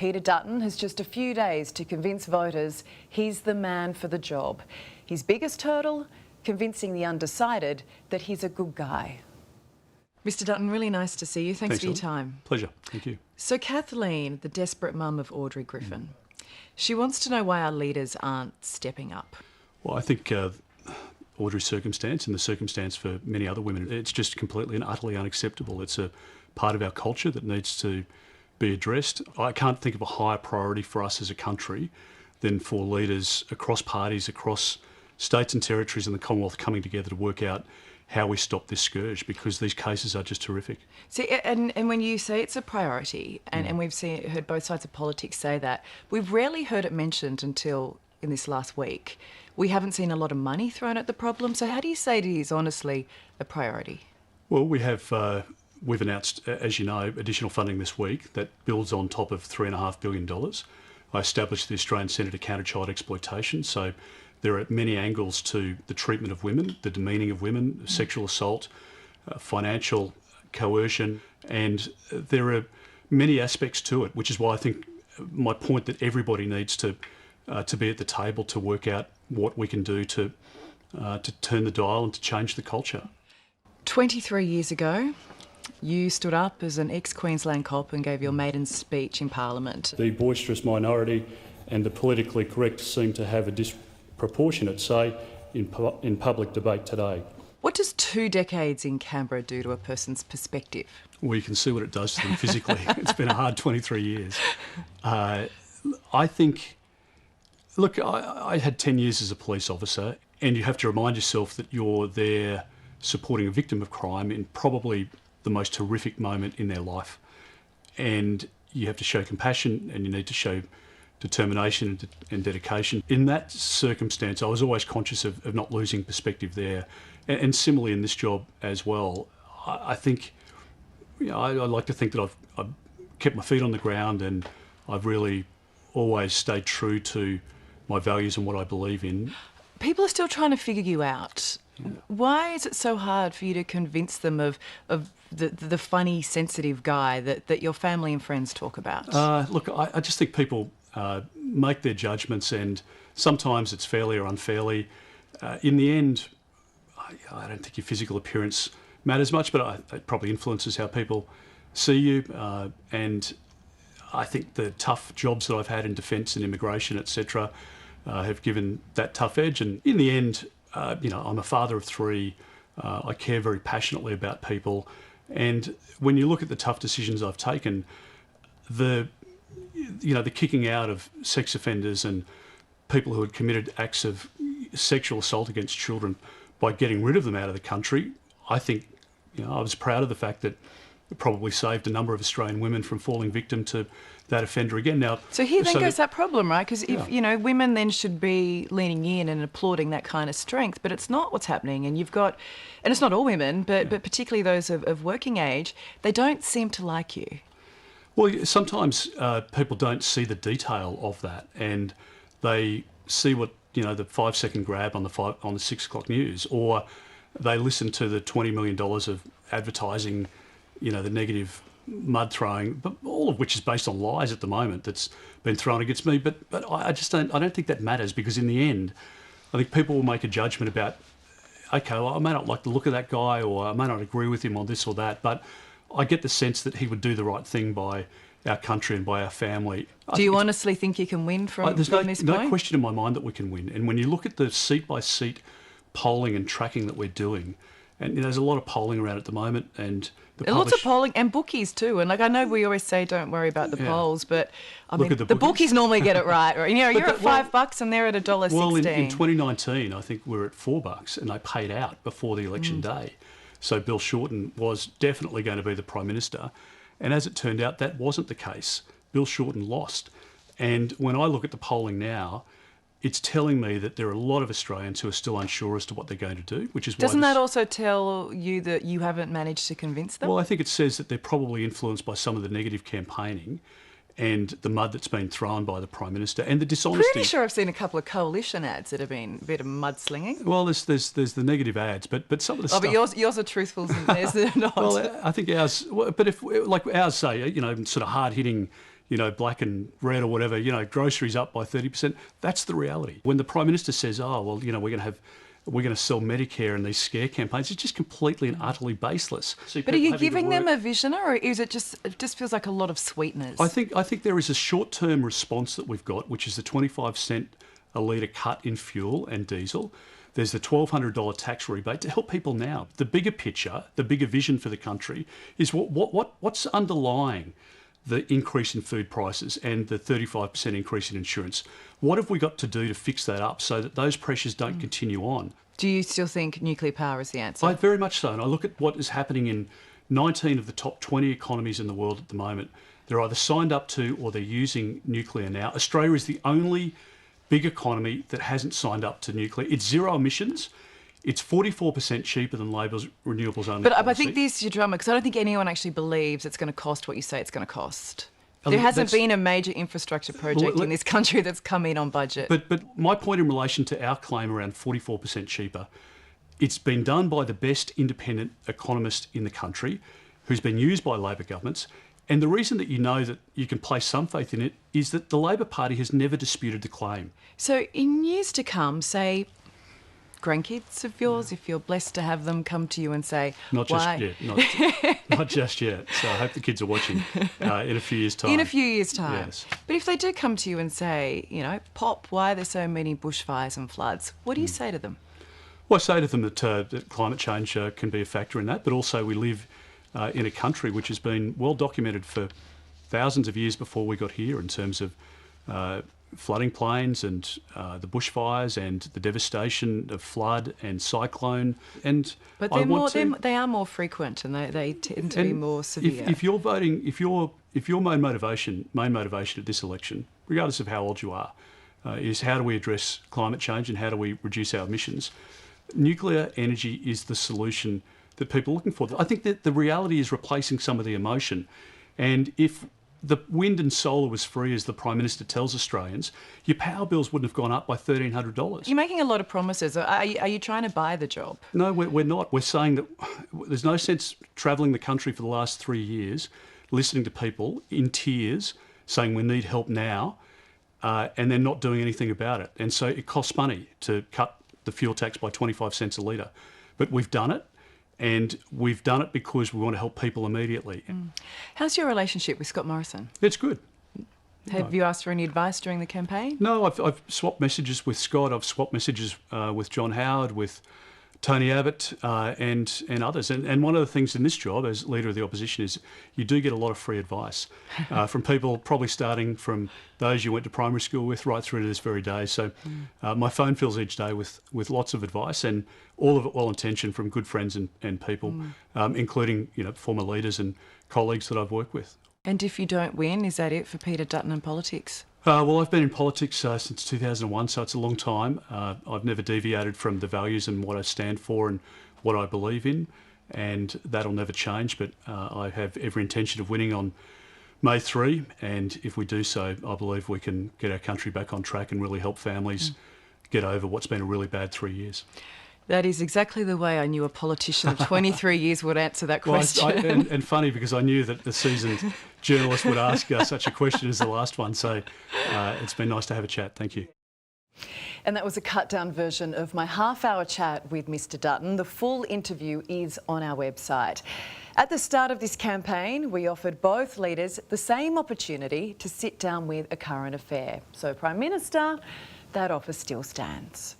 Peter Dutton has just a few days to convince voters he's the man for the job. His biggest hurdle, convincing the undecided that he's a good guy. Mr Dutton, really nice to see you. Thanks for your time. Pleasure. Thank you. So Kathleen, the desperate mum of Audrey Griffin, she wants to know why our leaders aren't stepping up. Well, I think Audrey's circumstance and the circumstance for many other women, it's just completely and utterly unacceptable. It's a part of our culture that needs to be addressed. I can't think of a higher priority for us as a country than for leaders across parties, across states and territories in the Commonwealth coming together to work out how we stop this scourge, because these cases are just horrific. See, and when you say it's a priority, and we've heard both sides of politics say that, we've rarely heard it mentioned until in this last week. We haven't seen a lot of money thrown at the problem. So how do you say it is honestly a priority? Well, we've announced, as you know, additional funding this week that builds on top of $3.5 billion. I established the Australian Centre to Counter Child Exploitation. So there are many angles to the treatment of women, the demeaning of women, sexual assault, financial coercion, and there are many aspects to it, which is why I think my point that everybody needs to be at the table to work out what we can do to turn the dial and to change the culture. 23 years ago, you stood up as an ex-Queensland cop and gave your maiden speech in Parliament. The boisterous minority and the politically correct seem to have a disproportionate say in public debate today. What does 2 decades in Canberra do to a person's perspective? Well, you can see what it does to them physically. It's been a hard 23 years. I think, look, I had 10 years as a police officer, and you have to remind yourself that you're there supporting a victim of crime in probably the most horrific moment in their life. And you have to show compassion, and you need to show determination and dedication. In that circumstance, I was always conscious of not losing perspective there. And similarly in this job as well, I think, I like to think that I've kept my feet on the ground, and I've really always stayed true to my values and what I believe in. People are still trying to figure you out. Yeah. Why is it so hard for you to convince them of the funny, sensitive guy that your family and friends talk about? Look, I just think people make their judgments, and sometimes it's fairly or unfairly. In the end, I don't think your physical appearance matters much, but it probably influences how people see you. And I think the tough jobs that I've had in defence and immigration, etc., have given that tough edge. And in the end, I'm a father of 3. I care very passionately about people. And when you look at the tough decisions I've taken, the kicking out of sex offenders and people who had committed acts of sexual assault against children, by getting rid of them out of the country, I think, I was proud of the fact that it probably saved a number of Australian women from falling victim to that offender again. Now, so here then goes that problem, right? Because if women then should be leaning in and applauding that kind of strength, but it's not what's happening. And you've got, and it's not all women, but particularly those of working age, they don't seem to like you. Well, sometimes people don't see the detail of that, and they see what the 5-second grab on the 6 o'clock news, or they listen to the $20 million of advertising, the negative mud throwing, but all of which is based on lies at the moment that's been thrown against me. But I don't think that matters, because in the end, I think people will make a judgment about, okay, well, I may not like the look of that guy, or I may not agree with him on this or that, but I get the sense that he would do the right thing by our country and by our family. Do you honestly think you can win from this point? There's no question in my mind that we can win. And when you look at the seat-by-seat polling and tracking that we're doing, and there's a lot of polling around at the moment, and lots of polling and bookies too. And I know we always say don't worry about the polls, but I mean the bookies normally get it right. You're at $5 and they're at $1.16. Well, in 2019, I think we're at $4, and they paid out before the election day. So Bill Shorten was definitely going to be the Prime Minister. And as it turned out, that wasn't the case. Bill Shorten lost. And when I look at the polling now, it's telling me that there are a lot of Australians who are still unsure as to what they're going to do, which is why... Doesn't that also tell you that you haven't managed to convince them? Well, I think it says that they're probably influenced by some of the negative campaigning and the mud that's been thrown by the Prime Minister and the dishonesty. Pretty sure I've seen a couple of coalition ads that have been a bit of mudslinging. Well, there's the negative ads, but some of the stuff... but yours are truthful and theirs are not. Well, I think ours... But if, like ours say, sort of hard-hitting, black and red or whatever, groceries up by 30%. That's the reality. When the Prime Minister says, oh, well, we're going to sell Medicare and these scare campaigns, it's just completely and utterly baseless. But are you giving them a vision, or is it just feels like a lot of sweeteners? I think there is a short-term response that we've got, which is the 25-cent a litre cut in fuel and diesel. There's the $1,200 tax rebate to help people now. The bigger picture, the bigger vision for the country is what's underlying the increase in food prices and the 35% increase in insurance. What have we got to do to fix that up so that those pressures don't continue on? Do you still think nuclear power is the answer? Very much so. And I look at what is happening in 19 of the top 20 economies in the world at the moment. They're either signed up to or they're using nuclear now. Australia is the only big economy that hasn't signed up to nuclear. It's zero emissions. It's 44% cheaper than Labor's renewables only But policy. I think this is your drama, because I don't think anyone actually believes it's going to cost what you say it's going to cost. There hasn't been a major infrastructure project in this country that's come in on budget. But my point in relation to our claim around 44% cheaper, it's been done by the best independent economist in the country, who's been used by Labor governments. And the reason that you know that you can place some faith in it is that the Labor Party has never disputed the claim. So in years to come, say, grandkids of yours, if you're blessed to have them come to you and say, not just yet. So I hope the kids are watching in a few years' time. In a few years' time. Yes. But if they do come to you and say, Pop, why are there so many bushfires and floods? What do you say to them? Well, I say to them that climate change can be a factor in that, but also we live in a country which has been well documented for thousands of years before we got here in terms of flooding plains and the bushfires and the devastation of flood and cyclone. But they are more frequent and they tend to be more severe. If your main motivation at this election, regardless of how old you are, is how do we address climate change and how do we reduce our emissions, nuclear energy is the solution that people are looking for. I think that the reality is replacing some of the emotion. And if the wind and solar was free, as the Prime Minister tells Australians, your power bills wouldn't have gone up by $1,300. You're making a lot of promises. Are you trying to buy the job? No, we're not. We're saying that there's no sense travelling the country for the last 3 years, listening to people in tears saying we need help now, and then not doing anything about it. And so it costs money to cut the fuel tax by 25 cents a litre. But we've done it. And we've done it because we want to help people immediately. How's your relationship with Scott Morrison? It's good. Have you asked for any advice during the campaign? No, I've swapped messages with Scott. I've swapped messages with John Howard, with Tony Abbott and others. And one of the things in this job as Leader of the Opposition is you do get a lot of free advice from people probably starting from those you went to primary school with right through to this very day. So my phone fills each day with lots of advice, and all of it well-intentioned from good friends and people, including former leaders and colleagues that I've worked with. And if you don't win, is that it for Peter Dutton and politics? Well, I've been in politics since 2001, so it's a long time. I've never deviated from the values and what I stand for and what I believe in, and that'll never change. But I have every intention of winning on May 3, and if we do so, I believe we can get our country back on track and really help families get over what's been a really bad 3 years. That is exactly the way I knew a politician of 23 years would answer that question. And funny, because I knew that the seasoned journalist would ask such a question as the last one. So it's been nice to have a chat. Thank you. And that was a cut-down version of my half-hour chat with Mr Dutton. The full interview is on our website. At the start of this campaign, we offered both leaders the same opportunity to sit down with a current affair. So, Prime Minister, that offer still stands.